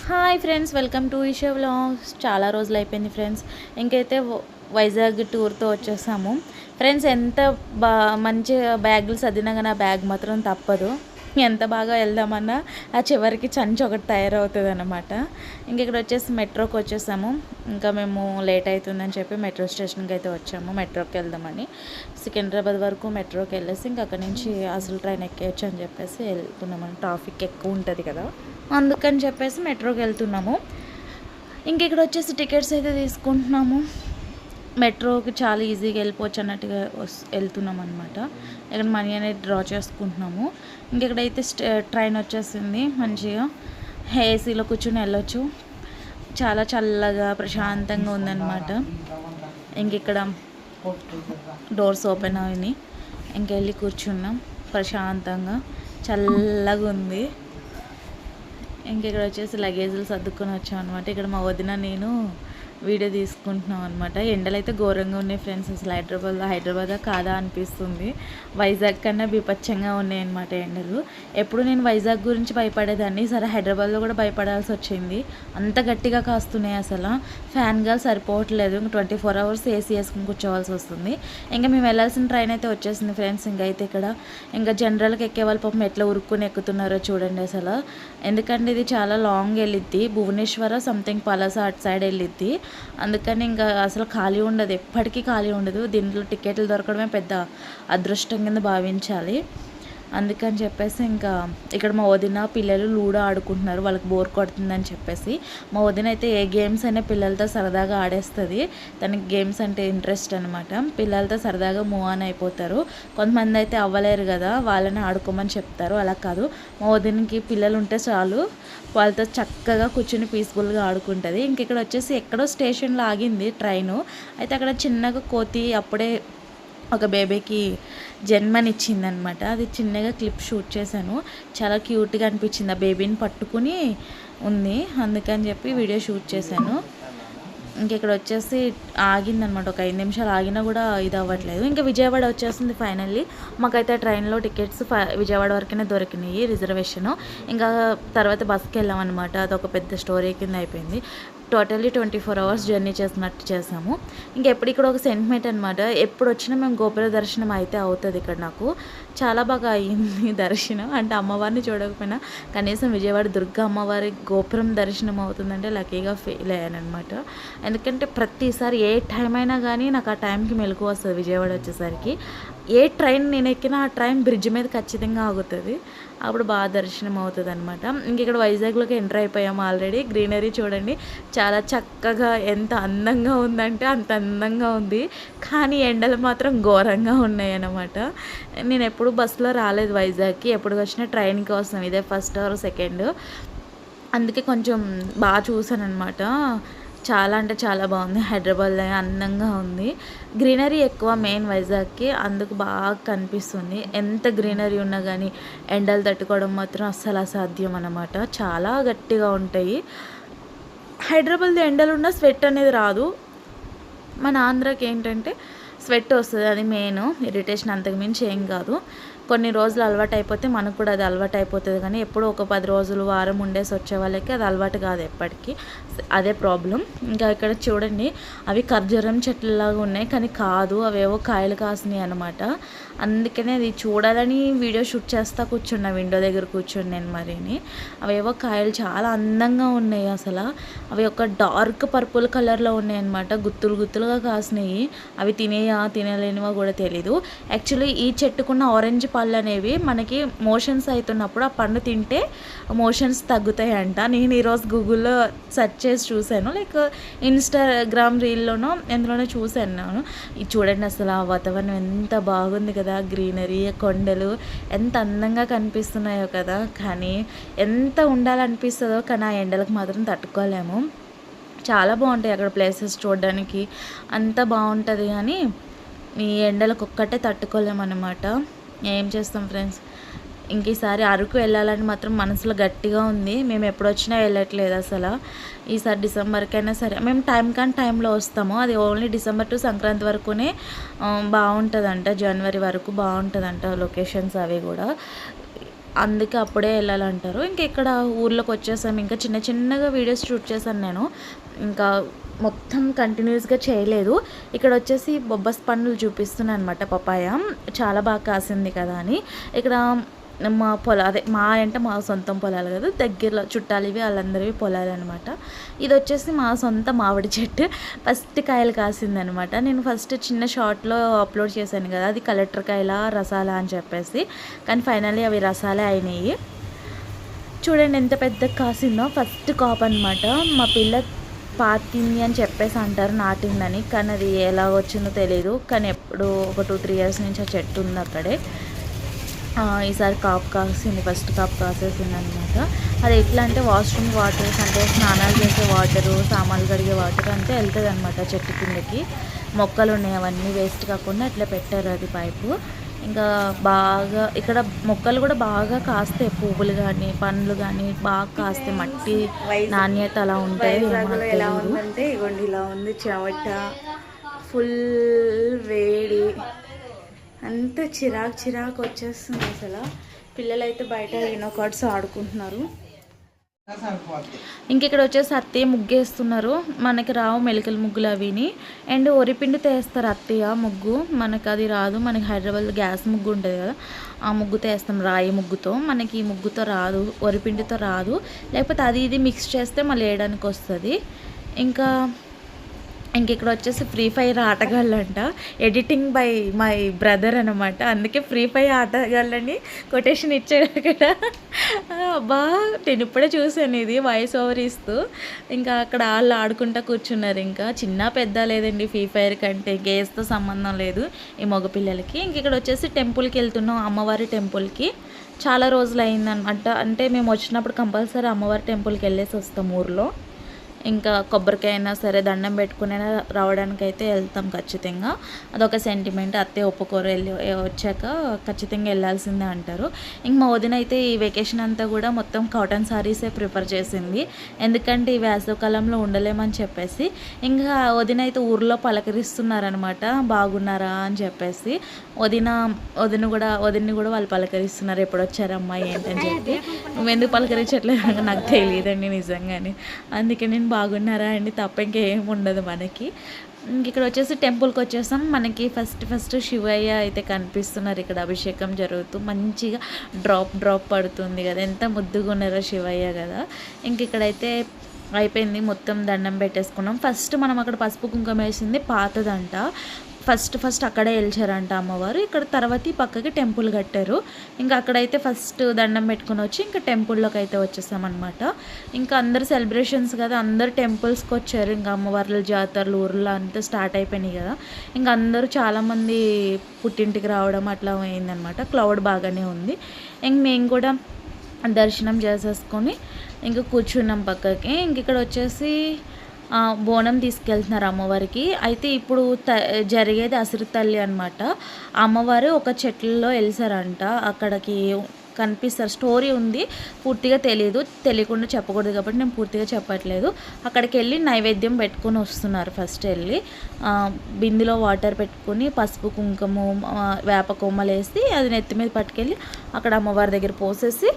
Hi friends, welcome to Eesha vlogs. చాలా రోజులు అయిపోయింది ఫ్రెండ్స్. ఇంకైతే వైజాగ్ టూర్తో వచ్చేసాము ఫ్రెండ్స్. ఎంత మంచి బ్యాగులు సర్దినా కానీ ఆ బ్యాగ్ మాత్రం తప్పదు. ఎంత బాగా వెళ్దామన్నా ఆ చివరికి చంచి ఒకటి తయారవుతుంది అన్నమాట. ఇంక ఇక్కడ వచ్చేసి మెట్రోకి వచ్చేసాము. ఇంకా మేము లేట్ అవుతుందని చెప్పి మెట్రో స్టేషన్కి అయితే వచ్చాము. మెట్రోకి వెళ్దామని సికింద్రాబాద్ వరకు మెట్రోకి వెళ్ళేసి ఇంక అక్కడి నుంచి అసలు ట్రైన్ ఎక్కేయచ్చు అని చెప్పేసి వెళ్తున్నాము. ట్రాఫిక్ ఎక్కువ ఉంటుంది కదా, అందుకని చెప్పేసి మెట్రోకి వెళ్తున్నాము. ఇంక ఇక్కడ వచ్చేసి టికెట్స్ అయితే తీసుకుంటున్నాము. మెట్రోకి చాలా ఈజీగా వెళ్ళిపోవచ్చు అన్నట్టుగా వెళ్తున్నాం అనమాట. ఇక్కడ మనీ అనేది డ్రా చేసుకుంటున్నాము. ఇంకెక్కడైతే ట్రైన్ వచ్చేసింది. మంచిగా ఏసీలో కూర్చొని వెళ్ళొచ్చు. చాలా చల్లగా ప్రశాంతంగా ఉందన్నమాట. ఇక్కడ డోర్స్ ఓపెన్ అయినాయి. ఇంకెళ్ళి కూర్చున్నాం. ప్రశాంతంగా చల్లగా ఉంది. ఇక్కడ వచ్చేసి లగేజ్లు సర్దుకొని వచ్చాం అనమాట. ఇక్కడ మా వదిన నేను వీడియో తీసుకుంటున్నాం అనమాట. ఎండలు అయితే ఘోరంగా ఉన్నాయి ఫ్రెండ్స్. అసలు హైదరాబాదా కాదా అనిపిస్తుంది. వైజాగ్ కన్నా బీపచ్చంగా ఉన్నాయన్నమాట ఎండలు. ఎప్పుడు నేను వైజాగ్ గురించి భయపడేదాన్ని, సరే హైదరాబాద్లో కూడా భయపడాల్సి వచ్చింది. అంత గట్టిగా కాస్తున్నాయి. అసలు ఫ్యాన్ గాలి సరిపోవట్లేదు. 24 hours ఏసీ వేసుకుని కూర్చోవాల్సి వస్తుంది. ఇంకా మేము వెళ్ళాల్సిన ట్రైన్ అయితే వచ్చేసింది ఫ్రెండ్స్. ఇంకా జనరల్కి ఎక్కే వాళ్ళు పాపం ఎట్లా ఉరుక్కుని ఎక్కుతున్నారో చూడండి అసలు. ఎందుకంటే ఇది చాలా లాంగ్ వెళ్ళిద్ది. భువనేశ్వర సంథింగ్ పలాస అటు సైడ్ వెళ్ళిద్ది. అందుకని ఇంకా అసలు ఖాళీ ఉండదు, ఎప్పటికీ ఖాళీ ఉండదు. దీంట్లో టికెట్లు దొరకడమే పెద్ద అదృష్టం కింద భావించాలి. అందుకని చెప్పేసి ఇంకా ఇక్కడ మా వదిన పిల్లలు లూడో ఆడుకుంటున్నారు. వాళ్ళకి బోర్ కొడుతుందని చెప్పేసి మా వదిన అయితే ఏ గేమ్స్ అయినా పిల్లలతో సరదాగా ఆడేస్తుంది. తనకి గేమ్స్ అంటే ఇంట్రెస్ట్ అనమాట. పిల్లలతో సరదాగా మూవ్ ఆన్ అయిపోతారు. కొంతమంది అయితే అవ్వలేరు కదా, వాళ్ళని ఆడుకోమని చెప్తారు. అలా కాదు, మా వదినకి పిల్లలు ఉంటే చాలు, వాళ్ళతో చక్కగా కూర్చొని పీస్ఫుల్గా ఆడుకుంటుంది. ఇక్కడ వచ్చేసి ఎక్కడో స్టేషన్లో ఆగింది ట్రైను. అయితే అక్కడ చిన్నగా కోతి అప్పుడే ఒక బేబీకి జన్మనిచ్చిందనమాట. అది చిన్నగా క్లిప్ షూట్ చేశాను. చాలా క్యూట్గా అనిపించింది. ఆ బేబీని పట్టుకుని ఉంది, అందుకని చెప్పి వీడియో షూట్ చేశాను. ఇక్కడ వచ్చేసి ఆగిందనమాట. ఒక 5 నిమిషాలు ఆగినా కూడా ఇది అవ్వట్లేదు. ఇంకా విజయవాడ వచ్చేసింది ఫైనల్లీ. మాకైతే ట్రైన్లో టికెట్స్ విజయవాడ వరకనే దొరికినాయి రిజర్వేషను. ఇంకా తర్వాత బస్కి వెళ్ళామన్నమాట. అదొక పెద్ద స్టోరీ కింద అయిపోయింది. టోటల్లీ 24 hours జర్నీ చేసినట్టు చేసాము. ఎప్పుడు ఇక్కడ ఒక సెంటిమెంట్ అనమాట. ఎప్పుడు వచ్చినా మేము గోపుర దర్శనం అయితే అవుతుంది ఇక్కడ. నాకు చాలా బాగా అయ్యింది దర్శనం. అంటే అమ్మవారిని చూడకపోయినా కనీసం విజయవాడ దుర్గా అమ్మవారి గోపురం దర్శనం అవుతుందంటే లక్కీగా ఫీల్ అయ్యాను అనమాట. ఎందుకంటే ప్రతిసారి ఏ టైం అయినా కానీ నాకు ఆ టైంకి మెలకు వస్తుంది. విజయవాడ వచ్చేసరికి ఏ ట్రైన్ నేను ఎక్కినా ఆ ట్రైన్ బ్రిడ్జ్ మీద ఖచ్చితంగా ఆగుతుంది. అప్పుడు బాగా దర్శనం అవుతుంది అనమాట. ఇక్కడ వైజాగ్లోకి ఎంటర్ అయిపోయాము ఆల్రెడీ. గ్రీనరీ చూడండి, చాలా చక్కగా ఎంత అందంగా ఉందంటే అంత అందంగా ఉంది. కానీ ఎండలు మాత్రం ఘోరంగా ఉన్నాయి అన్నమాట. నేను ఎప్పుడు బస్సులో రాలేదు వైజాగ్కి. ఎప్పుడు వచ్చినా ట్రైన్కి వస్తాం. ఇదే ఫస్ట్ ఆర్ సెకండ్. అందుకే కొంచెం బాగా చూసాను అనమాట. చాలా అంటే చాలా బాగుంది. హైదరాబాద్లో అందంగా ఉంది. గ్రీనరీ ఎక్కువ మెయిన్ వైజాగ్కి, అందుకు బాగా కనిపిస్తుంది. ఎంత గ్రీనరీ ఉన్నా కానీ ఎండలు తట్టుకోవడం మాత్రం అస్సలు అసాధ్యం అన్నమాట. చాలా గట్టిగా ఉంటాయి. హైదరాబాద్లో ఎండలు ఉన్న స్వెట్ అనేది రాదు. మన ఆంధ్రాకి ఏంటంటే స్వెట్ వస్తుంది, అది మెయిన్ ఇరిటేషన్. అంతకు మించి ఏం కాదు. కొన్ని రోజులు అలవాటు అయిపోతే మనకు కూడా అది అలవాటు అయిపోతుంది. కానీ ఎప్పుడో ఒక 10 రోజులు వారం ఉండేసి వచ్చే వాళ్ళకి అది అలవాటు కాదు ఎప్పటికీ. అదే ప్రాబ్లం. ఇక్కడ చూడండి, అవి ఖర్జూరం చెట్లలాగా ఉన్నాయి కానీ కాదు, అవేవో కాయలు కాసినాయి అనమాట. అందుకనే అది చూడాలని వీడియో షూట్ చేస్తా కూర్చున్నా, విండో దగ్గర కూర్చుని నేను. మరిని అవేవో కాయలు చాలా అందంగా ఉన్నాయి అసలు. అవి ఒక డార్క్ పర్పుల్ కలర్లో ఉన్నాయి అనమాట. గుత్తులు గుత్తులుగా కాసినాయి. అవి తినలేనివో కూడా తెలీదు. యాక్చువల్లీ ఈ చెట్టుకున్న ఆరెంజ్ పళ్ళు అనేవి మనకి మోషన్స్ అవుతున్నప్పుడు ఆ పండు తింటే మోషన్స్ తగ్గుతాయంట. నేను ఈరోజు గూగుల్లో సెర్చ్ చేసి చూశాను, లైక్ ఇన్స్టాగ్రామ్ రీల్లోనో ఎందులోనో చూశాను నేను. ఇది చూడండి అసలు ఆ వాతావరణం ఎంత బాగుంది కదా, గ్రీనరీ, కొండలు ఎంత అందంగా కనిపిస్తున్నాయో కదా. కానీ ఎంత ఉండాలనిపిస్తుందో, కానీ ఆ ఎండలకు మాత్రం తట్టుకోలేము. చాలా బాగుంటాయి అక్కడ ప్లేసెస్ చూడడానికి, అంత బాగుంటుంది. కానీ ఈ ఎండలకు ఒక్కటే తట్టుకోలేమన్నమాట. ఏం చేస్తాం ఫ్రెండ్స్. ఈసారి అరకు వెళ్ళాలని మాత్రం మనసులో గట్టిగా ఉంది. మేము ఎప్పుడు వచ్చినా వెళ్ళట్లేదు అసలు. ఈసారి డిసెంబర్కైనా సరే, మేము టైంలో వస్తాము. అది ఓన్లీ డిసెంబర్ టు సంక్రాంతి వరకునే బాగుంటుందంట. జనవరి వరకు బాగుంటుందంట లొకేషన్స్ అవి కూడా. అందుకే అప్పుడే వెళ్ళాలంటారు. ఇంకా ఇక్కడ ఊర్లోకి వచ్చేసాము. ఇంకా చిన్న చిన్నగా వీడియోస్ షూట్ చేశాను నేను. ఇంకా మొత్తం కంటిన్యూస్గా చేయలేదు. ఇక్కడ వచ్చేసి బొబ్బస్ పండ్లు చూపిస్తున్నాను అనమాట. పపాయ చాలా బాగా కాసింది కదా అని. ఇక్కడ మా అదే మా అంటే మా సొంతం పొలాలు కదా, దగ్గరలో చుట్టాలు ఇవి వాళ్ళందరివి పొలాలు అనమాట. ఇది వచ్చేసి మా సొంత మామిడి చెట్టు. ఫస్ట్ కాయలు కాసిందనమాట. నేను ఫస్ట్ చిన్న షార్ట్లో అప్లోడ్ చేశాను కదా, అది కలెక్టర్ కాయల రసాల అని చెప్పేసి. కానీ ఫైనల్లీ అవి రసాలే అయినాయి. చూడండి ఎంత పెద్ద కాసిందో. ఫస్ట్ కాప్ అనమాట. మా పిల్ల పాతింది అని చెప్పేసి అంటారు, నాటిందని. కానీ అది ఎలా వచ్చిందో తెలియదు. కానీ ఎప్పుడు ఒక 2-3 ఇయర్స్ నుంచి ఆ చెట్టు ఉంది అక్కడే. ఈసారి కాపు కాసింది, ఫస్ట్ కాపు కాసేసింది అనమాట. అది ఎట్లా అంటే వాష్రూమ్ వాటర్స్, అంటే స్నానాలు చేసే వాటరు, సామాన్లు కడిగే వాటర్ అంతే వెళ్తుంది అనమాట చెట్టు కిందకి. మొక్కలు ఉన్నాయి అవన్నీ వేస్ట్ కాకుండా అట్లా పెట్టారు అది పైపు. ఇంకా బాగా ఇక్కడ మొక్కలు కూడా బాగా కాస్తాయి, పువ్వులు కానీ పండ్లు కానీ బాగా కాస్తాయి. మట్టి నాణ్యత అలా ఉంటుంది. ఎలా ఉందంటే ఇవ్వండి, ఇలా ఉంది చెమట, ఫుల్ వేడి, అంత చిరాకు వచ్చేస్తుంది అసలు. పిల్లలైతే బయట ఎన్నో కార్డ్స్ ఆడుకుంటున్నారు. ఇంక ఇక్కడ వచ్చేసి అత్తయ్య ముగ్గేస్తున్నారు. మనకి రావు మెలికల ముగ్గులు అవిని. అండ్ వరిపిండితో వేస్తారు అత్తయ్య ముగ్గు. మనకు అది రాదు. మనకి హైదరాబాద్లో గ్యాస్ ముగ్గు ఉంటుంది కదా, ఆ ముగ్గుతో వేస్తాం, రాయి ముగ్గుతో. మనకి ఈ ముగ్గుతో రాదు, వరిపిండితో రాదు. లేకపోతే అది ఇది మిక్స్ చేస్తే మళ్ళీ వేయడానికి వస్తుంది. ఇంక ఇక్కడ వచ్చేసి ఫ్రీ ఫైర్ ఆటగాళ్ళంట. ఎడిటింగ్ బై మై బ్రదర్ అనమాట. అందుకే ఫ్రీ ఫైర్ ఆటగాళ్ళని కొటేషన్ ఇచ్చాడు అక్కడ. అబ్బా నేను ఇప్పుడే చూసాను ఇది వాయిస్ ఓవర్ ఇస్తూ. ఇంకా అక్కడ వాళ్ళు ఆడుకుంటూ కూర్చున్నారు. ఇంకా చిన్న పెద్ద లేదండి ఫ్రీ ఫైర్ కంటే, గేమ్స్తో సంబంధం లేదు ఈ మగపిల్లలకి. ఇంక ఇక్కడ వచ్చేసి టెంపుల్కి వెళ్తున్నాం, అమ్మవారి టెంపుల్కి. చాలా రోజులు అయిందనమాట. అంటే మేము వచ్చినప్పుడు కంపల్సరీ అమ్మవారి టెంపుల్కి వెళ్ళేసి వస్తాం ఊర్లో. ఇంకా కొబ్బరికాయ అయినా సరే దండం పెట్టుకునైనా రావడానికి అయితే వెళ్తాం ఖచ్చితంగా. అదొక సెంటిమెంట్. అత్తయ్య ఒప్పుకోరు, వెళ్ళి వచ్చాక ఖచ్చితంగా వెళ్ళాల్సిందే అంటారు. ఇంక మా వదిన అయితే ఈ వెకేషన్ అంతా కూడా మొత్తం కాటన్ సారీసే ప్రిఫర్ చేసింది. ఎందుకంటే ఈ వేసవికాలంలో ఉండలేమని చెప్పేసి. ఇంకా వదిన అయితే ఊర్లో పలకరిస్తున్నారనమాట, బాగున్నారా అని చెప్పేసి. వదిన్ని కూడా వాళ్ళు పలకరిస్తున్నారు, ఎప్పుడు వచ్చారమ్మా ఏంటని చెప్పి. నువ్వెందుకు పలకరించట్లేదు నాకు తెలియదండి నిజంగానే. అందుకే నేను బాగున్నారా అండి తప్ప ఇంకేం ఉండదు మనకి. ఇక్కడ వచ్చేసి టెంపుల్కి వచ్చేసాం. మనకి ఫస్ట్ శివయ్య అయితే కనిపిస్తున్నారు. ఇక్కడ అభిషేకం జరుగుతూ మంచిగా డ్రాప్ పడుతుంది కదా, ఎంత ముద్దుగా ఉన్నారో శివయ్య కదా. ఇంక ఇక్కడైతే అయిపోయింది, మొత్తం దండం పెట్టేసుకున్నాం. ఫస్ట్ మనం అక్కడ పసుపు కుంకుమ వేసింది పాతదంట. ఫస్ట్ అక్కడే వెళ్చారంట అమ్మవారు. ఇక్కడ తర్వాత ఈ పక్కకి టెంపుల్ కట్టారు. ఇంకా అక్కడైతే ఫస్ట్ దండం పెట్టుకుని వచ్చి ఇంకా టెంపుల్లోకి అయితే వచ్చేసామన్నమాట. ఇంకా అందరు సెలబ్రేషన్స్ కదా, అందరు టెంపుల్స్కి వచ్చారు. ఇంకా అమ్మవార్ల జాతరలు ఊర్లో అంతా స్టార్ట్ అయిపోయినాయి కదా. ఇంకా అందరూ చాలామంది పుట్టింటికి రావడం అట్లా అయిందనమాట. క్లౌడ్ బాగానే ఉంది. ఇంక మేము కూడా దర్శనం చేసేసుకొని ఇంకా కూర్చున్నాం పక్కకి. ఇంక ఇక్కడ వచ్చేసి బోనం తీసుకెళ్తున్నారు అమ్మవారికి. అయితే ఇప్పుడు జరిగేది అసురు తల్లి అనమాట. అమ్మవారు ఒక చెట్లలో వెళ్తారంట, అక్కడికి కనిపిస్తారు. స్టోరీ ఉంది, పూర్తిగా తెలియకుండా చెప్పకూడదు కాబట్టి నేను పూర్తిగా చెప్పట్లేదు. అక్కడికి వెళ్ళి నైవేద్యం పెట్టుకొని వస్తున్నారు. ఫస్ట్ వెళ్ళి బిందెలో వాటర్ పెట్టుకొని పసుపు కుంకుమ వేప కొమ్మలు వేసి అది నెత్తి మీద పట్టుకెళ్ళి అక్కడ అమ్మవారి దగ్గర పోసేసి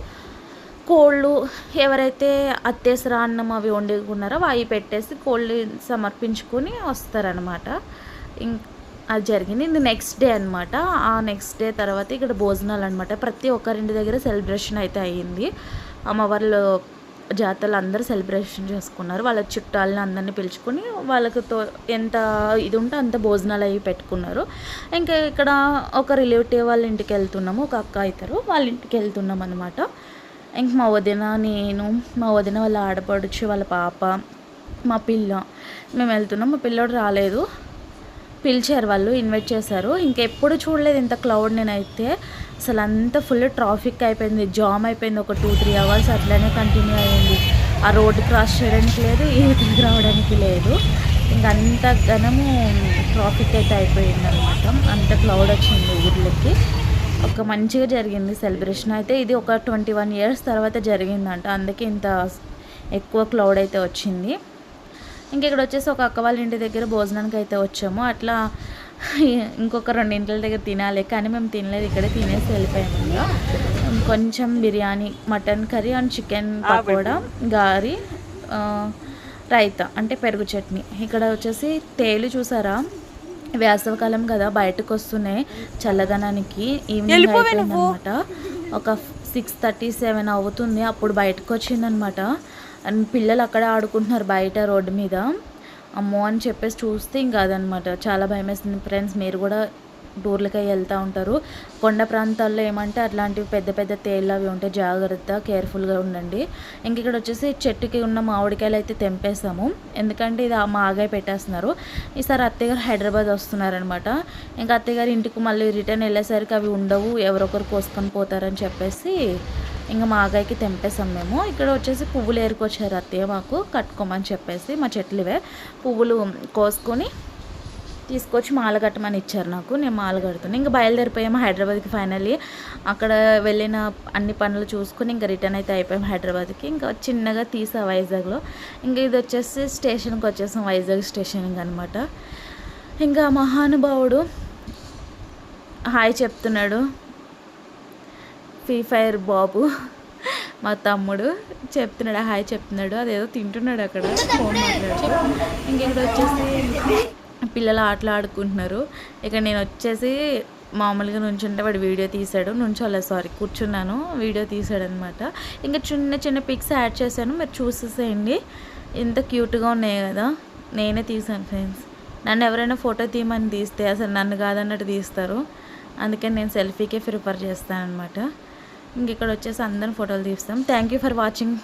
కోళ్ళు ఎవరైతే అత్తేసరా అన్నం అవి వండుకున్నారో అవి పెట్టేసి కోళ్ళు సమర్పించుకొని వస్తారనమాట. అది జరిగింది. ఇది నెక్స్ట్ డే అనమాట. ఆ నెక్స్ట్ డే తర్వాత ఇక్కడ భోజనాలు అనమాట. ప్రతి ఒక్కరింటి దగ్గర సెలబ్రేషన్ అయితే అయ్యింది. అమ్మవార్లు జాతరలు అందరూ సెలబ్రేషన్ చేసుకున్నారు. వాళ్ళ చుట్టాలని అందరినీ పిలుచుకొని వాళ్ళకి ఎంత ఇది ఉంటే అంత భోజనాలు అవి పెట్టుకున్నారు. ఇంకా ఇక్కడ ఒక రిలేటివ్ వాళ్ళ ఇంటికి వెళ్తున్నాము, ఒక అక్క అవుతారు, వాళ్ళ ఇంటికి వెళ్తున్నాం అనమాట. ఇంక మా వదిన, నేను, మా వదిన వాళ్ళ ఆడపడుచు, వాళ్ళ పాప, మా పిల్ల మేము వెళ్తున్నాం. మా పిల్లోడు రాలేదు, పిలిచారు వాళ్ళు, ఇన్వైట్ చేశారు. ఇంకెప్పుడు చూడలేదు ఇంత క్లౌడ్. నేనైతే అసలు అంతా ఫుల్ ట్రాఫిక్ అయిపోయింది, జామ్ అయిపోయింది. ఒక 2-3 అవర్స్ అట్లనే కంటిన్యూ అయ్యింది. ఆ రోడ్డు క్రాస్ చేయడానికి లేదు, ఈవిడికి రావడానికి లేదు. ఇంకా అంత ఘనము ట్రాఫిక్ అయితే అయిపోయింది అనమాట. అంత క్లౌడ్ వచ్చింది ఊర్లకి. ఒక మంచిగా జరిగింది సెలబ్రేషన్ అయితే. ఇది ఒక 21 ఇయర్స్ తర్వాత జరిగిందంట, అందుకే ఇంత ఎక్కువ క్లౌడ్ అయితే వచ్చింది. ఇంక ఇక్కడ వచ్చేసి ఒక అక్క వాళ్ళ ఇంటి దగ్గర భోజనానికి అయితే వచ్చాము. అట్లా ఇంకొక 2 ఇంట్ల దగ్గర తినాలి, కానీ మేము తినలేదు, ఇక్కడే తినేసి వెళ్ళిపోయాము. కొంచెం biryani, mutton curry and chicken pakoda, గారి, రైతా అంటే పెరుగు చట్నీ. ఇక్కడ వచ్చేసి తేలు చూసారా, వేసవికాలం కదా బయటకు వస్తున్నాయి చల్లదనానికి. ఈవినింగ్ అయిపోయిందనమాట, ఒక 6:37 అవుతుంది. అప్పుడు బయటకు వచ్చిందనమాట. అండ్ పిల్లలు అక్కడ ఆడుకుంటున్నారు బయట రోడ్డు మీద. అమ్మో అని చెప్పేసి చూస్తే ఇంకా అదనమాట, చాలా భయం వేస్తుంది ఫ్రెండ్స్. మీరు కూడా టూర్లకి వెళ్తూ ఉంటారు, కొండ ప్రాంతాల్లో ఏమంటే అట్లాంటివి పెద్ద పెద్ద తేళ్ళు అవి ఉంటే జాగ్రత్త, కేర్ఫుల్గా ఉండండి. ఇంక ఇక్కడ వచ్చేసి చెట్టుకి ఉన్న మామిడికాయలు అయితే తెంపేసాము, ఎందుకంటే ఇది మాగాయ పెట్టేస్తున్నారు. ఈసారి అత్తయ్యగారు హైదరాబాద్ వస్తున్నారనమాట. ఇంకా అత్తయ్యగారు ఇంటికి మళ్ళీ రిటర్న్ వెళ్ళేసరికి అవి ఉండవు, ఎవరొకరు కోసుకొని పోతారని చెప్పేసి ఇంకా మాగాయకి తెంపేసాం మేము. ఇక్కడ వచ్చేసి పువ్వులు ఏరుకొచ్చారు అత్తయ్య మాకు కట్టుకోమని చెప్పేసి, మా చెట్లు ఇవే. పువ్వులు కోసుకొని తీసుకొచ్చి మాల కట్టమని ఇచ్చారు నాకు, నేను మాల కడుతున్నాను. ఇంకా బయలుదేరిపోయాము హైదరాబాద్కి ఫైనల్లీ. అక్కడ వెళ్ళిన అన్ని పనులు చూసుకొని ఇంకా రిటర్న్ అయితే అయిపోయాము హైదరాబాద్కి. ఇంకా చిన్నగా తీసా వైజాగ్లో. ఇంకా ఇది వచ్చేసి స్టేషన్కి వచ్చేసాం, వైజాగ్ స్టేషన్కి అనమాట. ఇంకా మహానుభావుడు హాయ్ చెప్తున్నాడు, ఫ్రీ ఫైర్ బాబు మా తమ్ముడు చెప్తున్నాడు, హాయ్ చెప్తున్నాడు. అదేదో తింటున్నాడు అక్కడ, ఫోన్ మాట్లాడుతూ. ఇంక ఇక్కడ వచ్చేసి పిల్లలు ఆటలు ఆడుకుంటున్నారు. ఇక నేను వచ్చేసి మామూలుగా నుంచుంటే వాడు వీడియో తీశాడు, కూర్చున్నాను, వీడియో తీశాడు అనమాట. ఇంకా చిన్న చిన్న పిక్స్ యాడ్ చేశాను, మీరు చూసేసేయండి. ఎంత క్యూట్గా ఉన్నాయి కదా, నేనే తీసాను ఫ్రెండ్స్. నన్ను ఎవరైనా ఫోటో తీయమని తీస్తే అసలు నన్ను కాదన్నట్టు తీస్తారు, అందుకని నేను సెల్ఫీకే ప్రిఫర్ చేస్తాను అనమాట. ఇంక ఇక్కడ వచ్చేసి అందరం ఫోటోలు తీస్తాం. Thank you for watching.